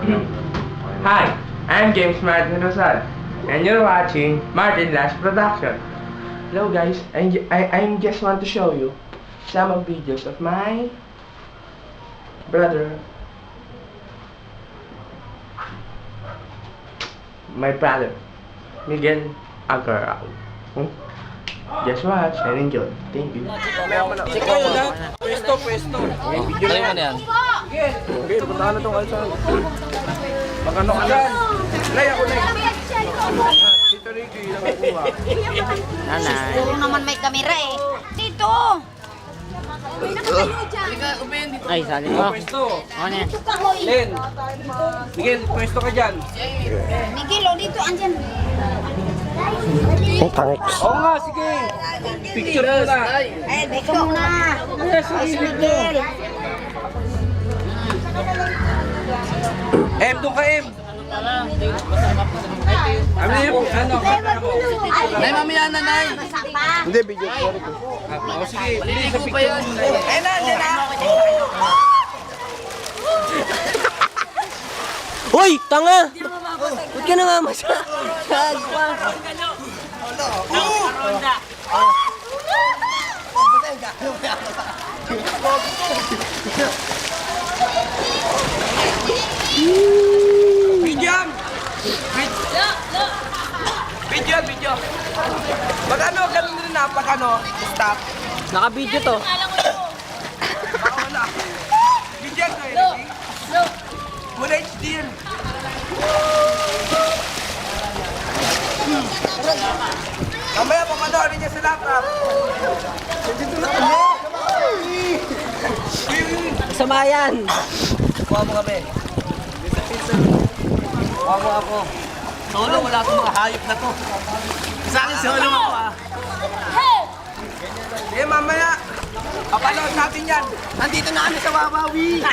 Hi, I'm James Martin Rosal, and you're watching Martin Lash Production. Hello guys, I just want to show you some of videos of my brother, Miguel Agarao. Just watch and enjoy. Thank you. Pwesto. Try mo na yan. Okay, puntahan na itong kalsaan. Magkano ka dyan? Lay ako, Lay. Tito Ricky, nakakuha. Nanay. Puro naman may kamera eh. Dito! Ay, sali mo. Pwesto. Ano yan? Len. Miguel, pwesto ka dyan. Miguel, oh, dito, andyan. Oo nga, sige. Picture muna. Eh, dito muna. Ay, si Miguel. Doon ka, Ano yung, Nay, mamaya na, Nay. Basa pa. Hindi, video ko. O sige, hindi sa picture muna. Eh, nandiyan na. Hoy, tanga! Huwag ka na nga masyag pa. Video. Magano, ganun rin na, pag stop. Naka-video to. Baka wala. Video ko eh. Full HD yun. Mamaya papanoorin niya sa laptop. Samayan. Kuha mo kami. Kuha mo ako. Solo, wala akong mga hayop na to. Sa akin, solo ako ah. Eh, mamaya. Papanood natin yan. Nandito na kami sa Wawawi.